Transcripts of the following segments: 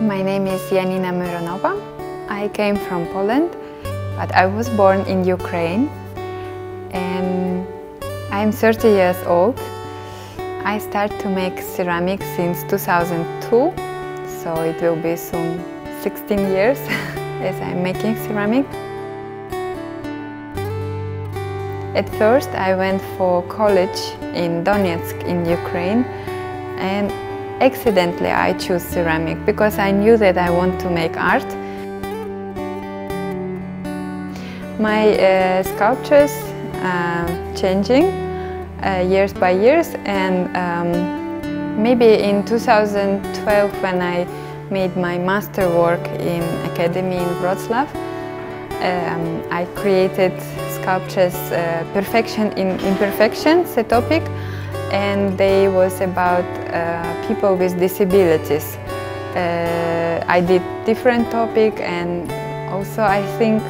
My name is Janina Myronowa. I came from Poland, but I was born in Ukraine and I'm 30 years old. I started to make ceramics since 2002, so it will be soon 16 years as I'm making ceramic. At first I went for college in Donetsk in Ukraine, and accidentally I chose ceramic because I knew that I want to make art. My sculptures changing years by years, and maybe in 2012 when I made my master work in academy in Wrocław, I created sculptures Perfection in Imperfections, a topic, and they was about people with disabilities. I did different topic, and also I think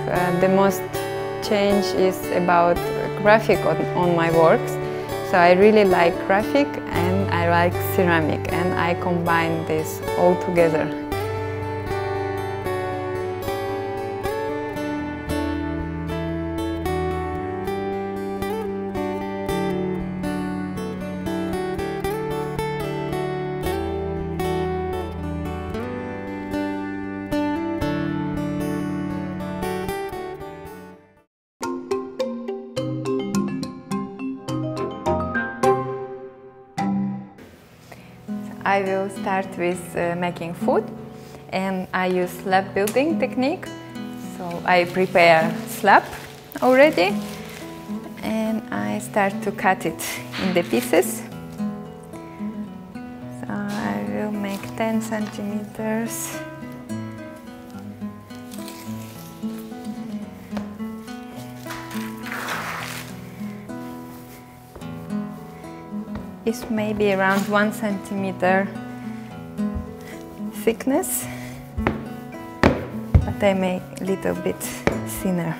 the most change is about graphic on my works. So I really like graphic and I like ceramic, and I combine this all together. I will start with making food, and I use slab building technique. So I prepare slab already and I start to cut it in the pieces. So I will make 10 centimeters. It's maybe around 1 centimeter thickness, but I make a little bit thinner.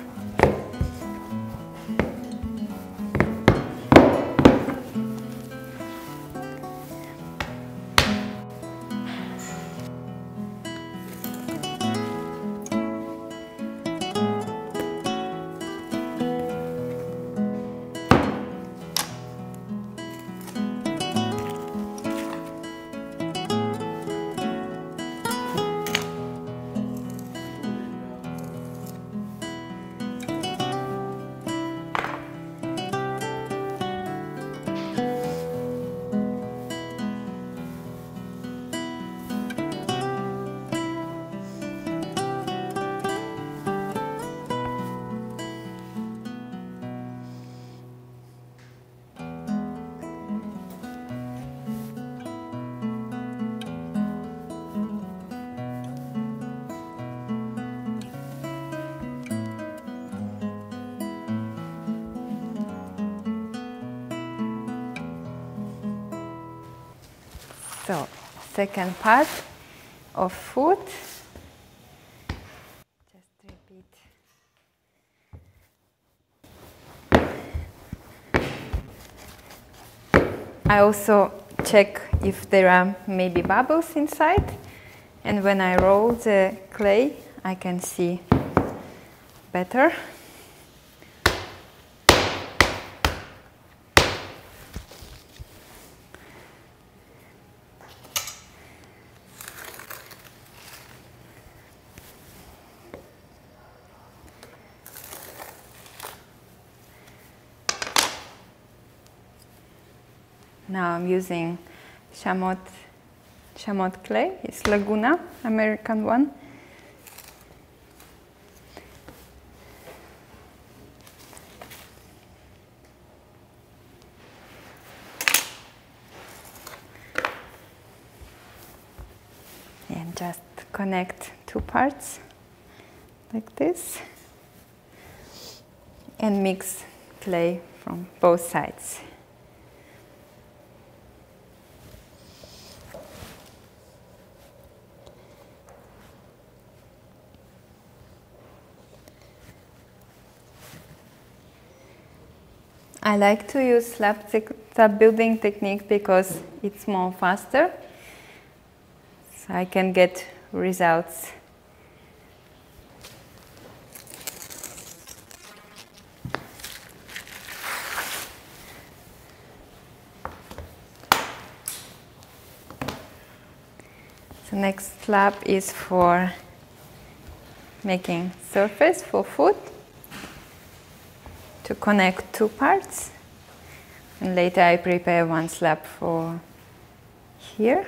So, second part of food. Just repeat. I also check if there are maybe bubbles inside, and when I roll the clay, I can see better. Now I'm using Shamot clay. It's Laguna, American one. And just connect two parts like this and mix clay from both sides. I like to use slab building technique because it's more faster. So I can get results. The next slab is for making surface for food, to connect two parts, and later I prepare one slab for here.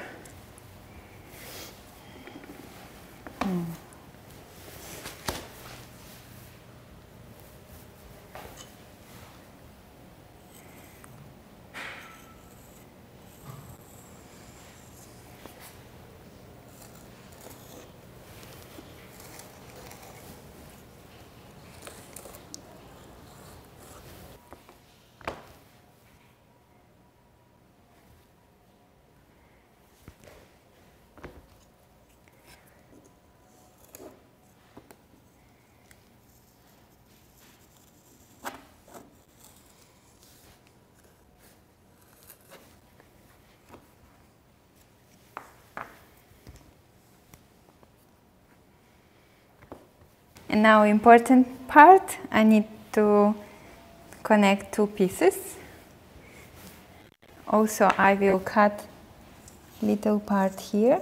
And now, important part, I need to connect two pieces. Also, I will cut little part here,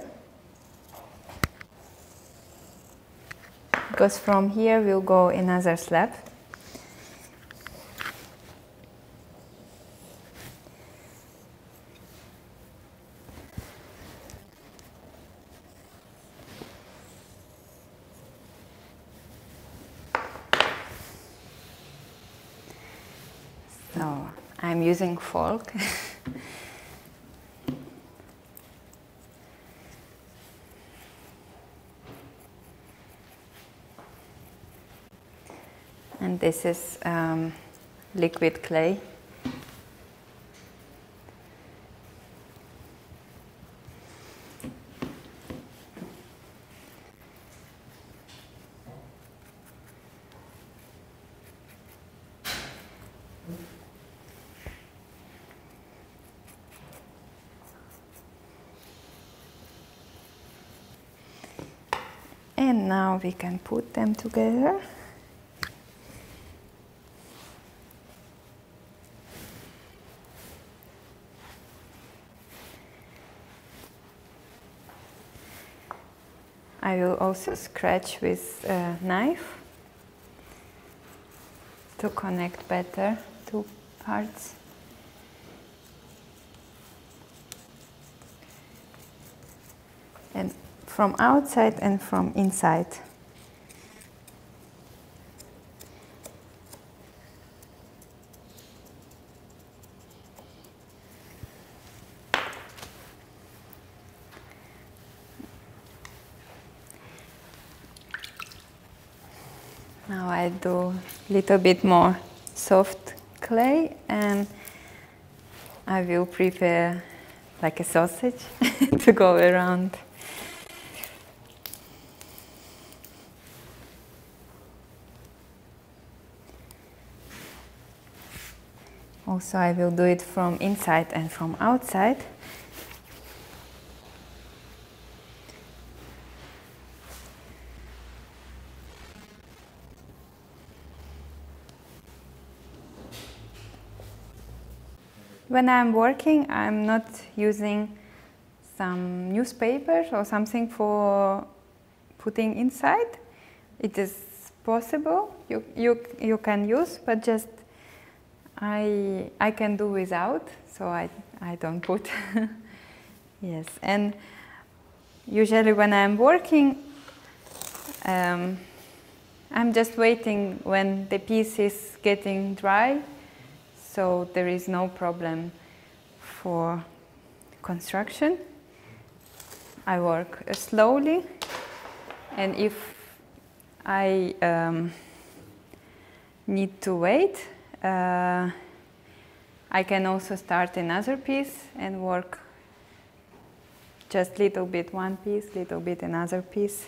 because from here will go another slab. So I'm using fork. And this is liquid clay. And now we can put them together. I will also scratch with a knife to connect better two parts. And from outside and from inside. Now I do a little bit more soft clay, and I will prepare like a sausage to go around. Also, I will do it from inside and from outside. When I'm working, I'm not using some newspaper or something for putting inside. It is possible, you can use, but just I can do without, so I don't put. Yes, and usually when I'm working, I'm just waiting when the piece is getting dry, so there is no problem for construction. I work slowly, and if I need to wait, I can also start another piece and work just little bit one piece, little bit another piece.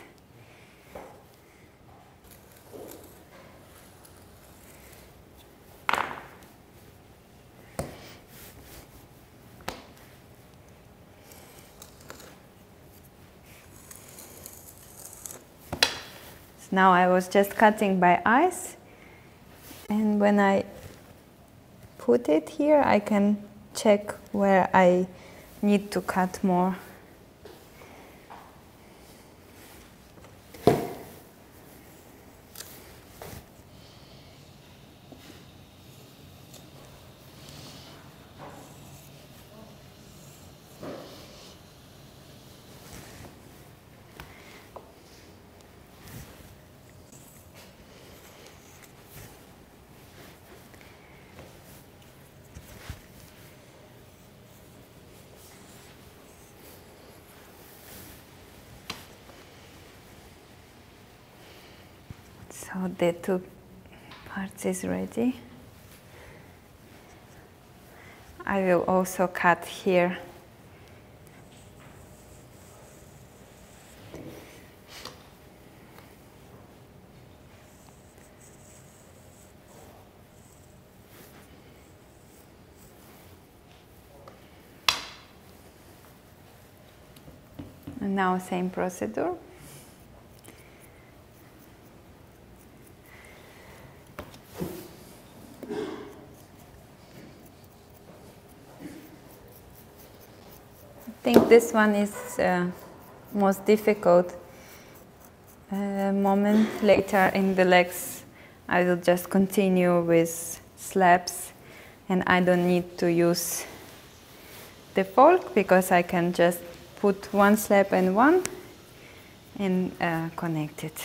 Now I was just cutting by eyes, and when I put it here, I can check where I need to cut more. So the two parts is ready. I will also cut here. And now same procedure. I think this one is most difficult moment. Later in the legs, I will just continue with slabs, and I don't need to use the fork because I can just put one slab and one and connect it.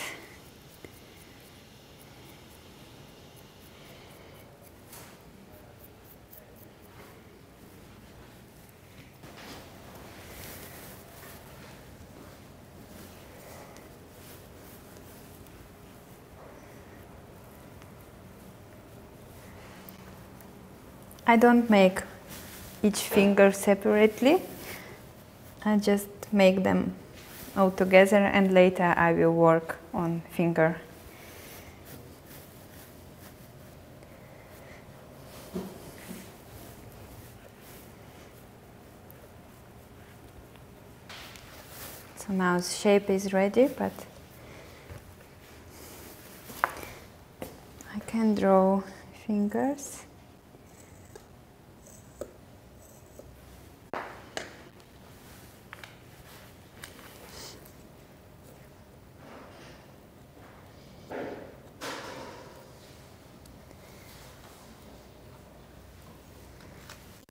I don't make each finger separately. I just make them all together, and later I will work on finger. So now the shape is ready, but I can draw fingers.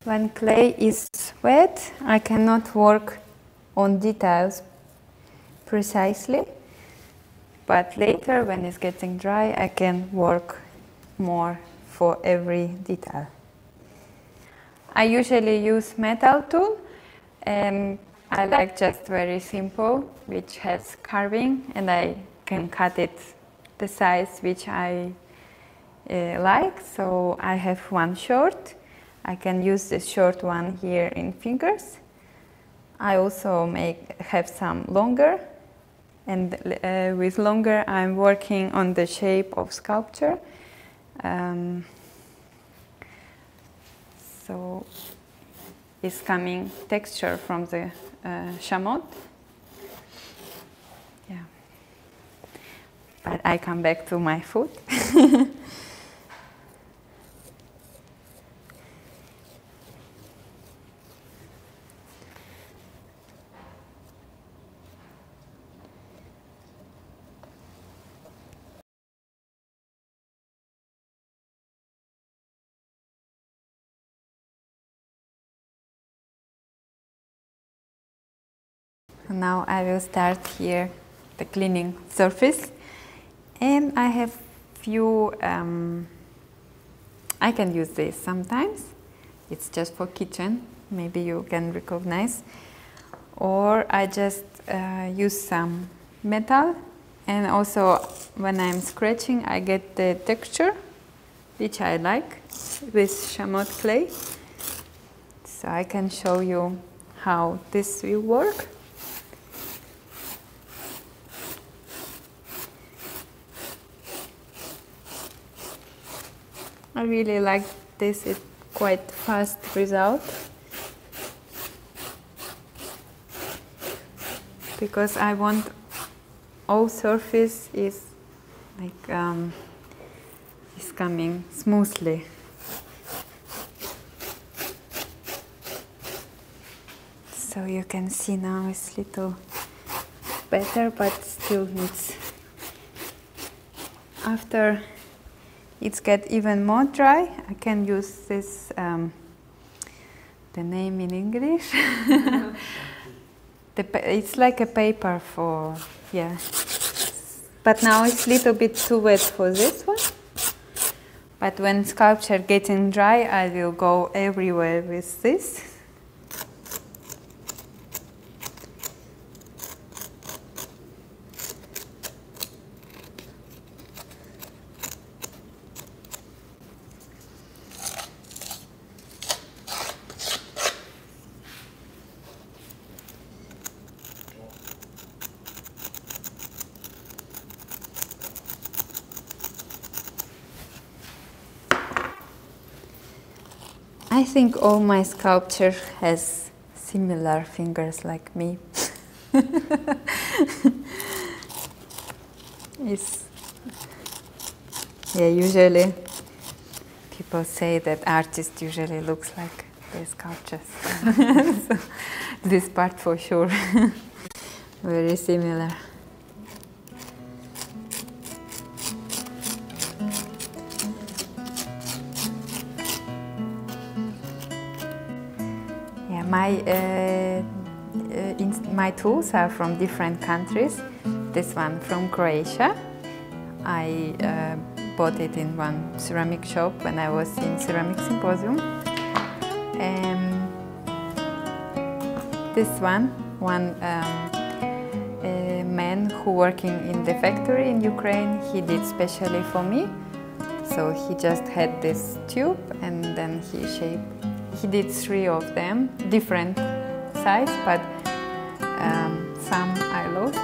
When clay is wet, I cannot work on details precisely, but later when it's getting dry, I can work more for every detail. I usually use metal tool, and I like just very simple, which has carving, and I can cut it the size which I like. So I have one short. I can use this short one here in fingers. I also have some longer, and with longer I'm working on the shape of sculpture. So it's coming texture from the chamois. Yeah. But I come back to my foot. Now I will start here the cleaning surface, and I have few, I can use this sometimes, it's just for kitchen, maybe you can recognize, or I just use some metal, and also when I'm scratching I get the texture which I like with chamois clay, so I can show you how this will work. I really like this, it's quite fast result, because I want all surface is like it's coming smoothly. So you can see now it's little better, but still needs. After it's get even more dry, I can use this, the name in English. It's like a paper for, yeah. But now it's a little bit too wet for this one. But when sculpture getting dry, I will go everywhere with this. I think all my sculpture has similar fingers like me. Yeah, usually people say that artists usually looks like their sculptures. So this part for sure, very similar. My tools are from different countries. This one from Croatia. I bought it in one ceramic shop when I was in ceramic symposium. This one man who working in the factory in Ukraine, he did specially for me. So he just had this tube and then he did 3 of them, different size, but some I lost.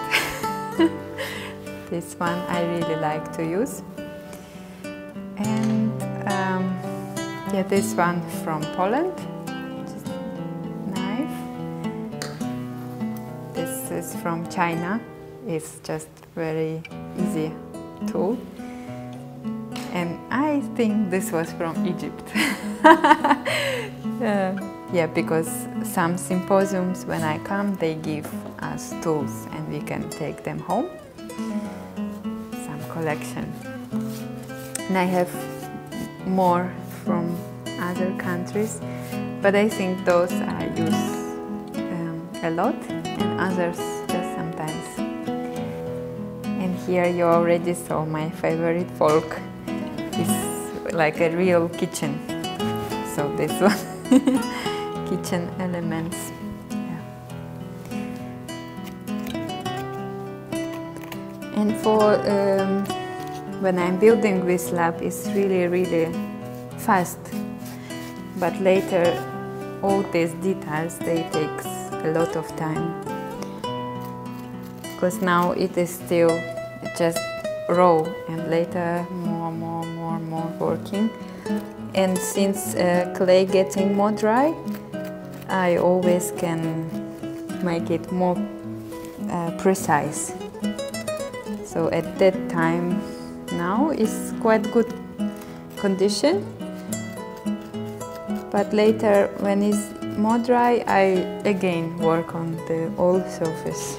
This one I really like to use. And yeah, this one from Poland, just knife. This is from China. It's just very easy tool. And I think this was from Egypt. Yeah, because some symposiums when I come, they give us tools and we can take them home. Some collection. And I have more from other countries, but I think those I use a lot and others just sometimes. And here you already saw my favorite fork. It's like a real kitchen. So this one. Kitchen elements. Yeah. And for when I'm building with slab, it's really fast. But later, all these details, they take a lot of time. Because now it is still just raw, and later more working. And since clay getting more dry, I always can make it more precise. So at that time, now it's quite good condition. But later, when it's more dry, I again work on the old surface.